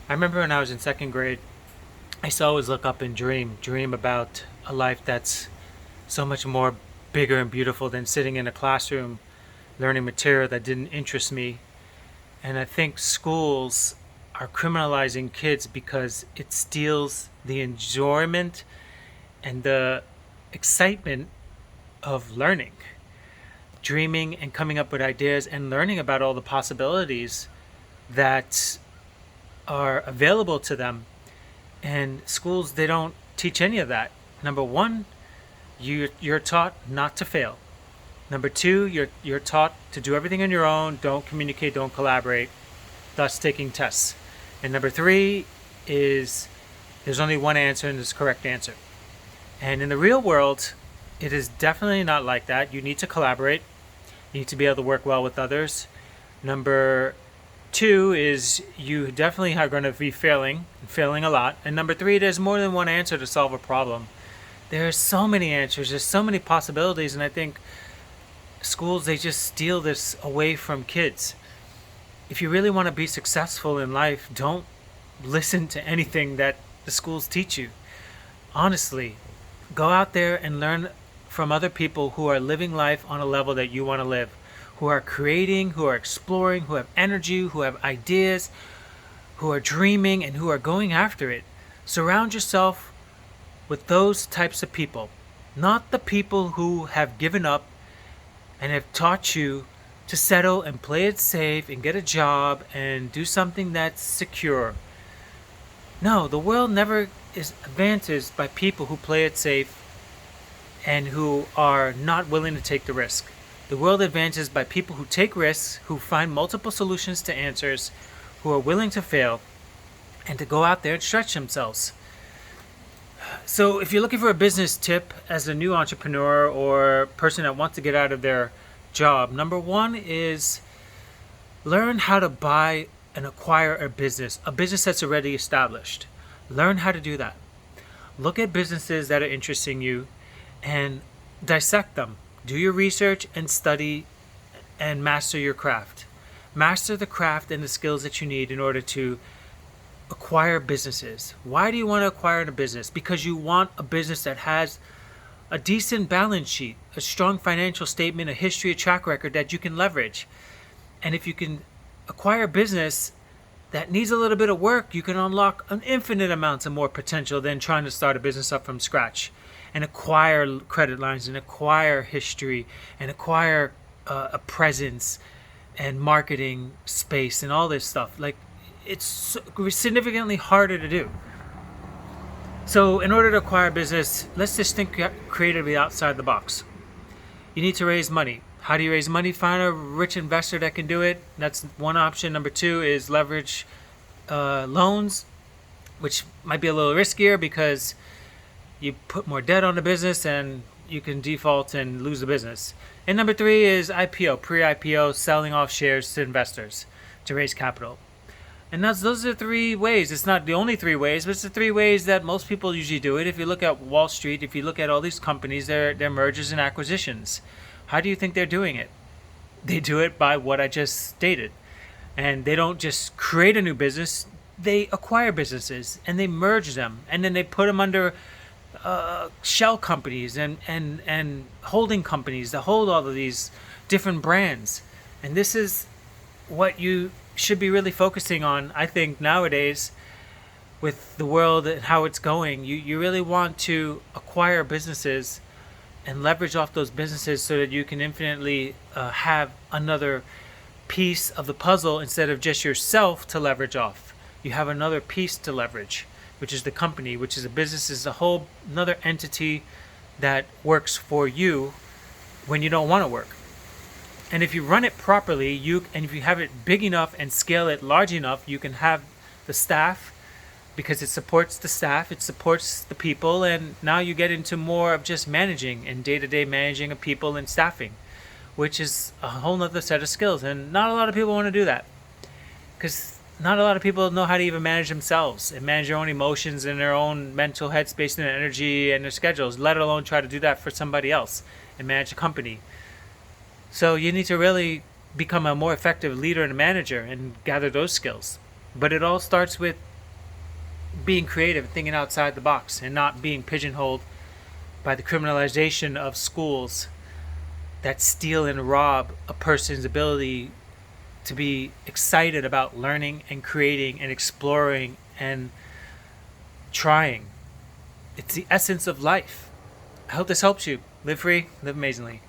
I remember when I was in second grade, I used to always look up and dream about a life that's so much more bigger and beautiful than sitting in a classroom learning material that didn't interest me. And I think schools are criminalizing kids because it steals the enjoyment and the excitement of learning, dreaming and coming up with ideas and learning about all the possibilities that are available to them. And schools, they don't teach any of that. Number one, you're taught not to fail. Number two, you're taught to do everything on your own, don't communicate, don't collaborate, thus taking tests. And number three is there's only one answer and it's the correct answer. And in the real world, it is definitely not like that. You need to collaborate. You need to be able to work well with others. Number two is you definitely are going to be failing a lot. And number three, there's more than one answer to solve a problem. There's so many answers, there's so many possibilities, and I think schools, they just steal this away from kids. If you really want to be successful in life, don't listen to anything that the schools teach you. Honestly, go out there and learn from other people who are living life on a level that you want to live, who are creating, who are exploring, who have energy, who have ideas, who are dreaming, and who are going after it. Surround yourself with those types of people, not the people who have given up and have taught you to settle and play it safe and get a job and do something that's secure. No, the world never is advantaged by people who play it safe and who are not willing to take the risk. The world advances by people who take risks, who find multiple solutions to answers, who are willing to fail, and to go out there and stretch themselves. So, if you're looking for a business tip as a new entrepreneur or person that wants to get out of their job, number one is learn how to buy and acquire a business that's already established. Learn how to do that. Look at businesses that are interesting you and dissect them. Do your research and study and master your craft. Master the craft and the skills that you need in order to acquire businesses. Why do you want to acquire a business? Because you want a business that has a decent balance sheet, a strong financial statement, a history, a track record that you can leverage. And if you can acquire a business that needs a little bit of work, you can unlock an infinite amounts of more potential than trying to start a business up from scratch and acquire credit lines and acquire history and acquire a presence and marketing space and all this stuff. Like, it's significantly harder to do. So in order to acquire a business, let's just think creatively outside the box. You need to raise money. How do you raise money? Find a rich investor that can do it. That's one option. Number two is leverage loans, which might be a little riskier because you put more debt on the business and you can default and lose the business. And number three is IPO, pre-IPO, selling off shares to investors to raise capital. And those are three ways. It's not the only three ways, but it's the three ways that most people usually do it. If you look at Wall Street, if you look at all these companies, they're mergers and acquisitions. How do you think they're doing it? They do it by what I just stated. And they don't just create a new business, they acquire businesses and they merge them. And then they put them under shell companies and holding companies that hold all of these different brands. And this is what you should be really focusing on, I think, nowadays with the world and how it's going. You really want to acquire businesses and leverage off those businesses so that you can infinitely have another piece of the puzzle instead of just yourself to leverage off. You have another piece to leverage, which is the company, which is a business, is a whole another entity that works for you when you don't want to work. And if you run it properly, and if you have it big enough and scale it large enough, you can have the staff, because it supports the staff, it supports the people, and now you get into more of just managing and day-to-day managing of people and staffing, which is a whole nother set of skills. And not a lot of people want to do that because not a lot of people know how to even manage themselves and manage their own emotions and their own mental headspace and energy and their schedules, let alone try to do that for somebody else and manage a company. So you need to really become a more effective leader and manager and gather those skills. But it all starts with being creative, thinking outside the box, and not being pigeonholed by the criminalization of schools that steal and rob a person's ability to be excited about learning and creating and exploring and trying. It's the essence of life. I hope this helps you. Live free, live amazingly.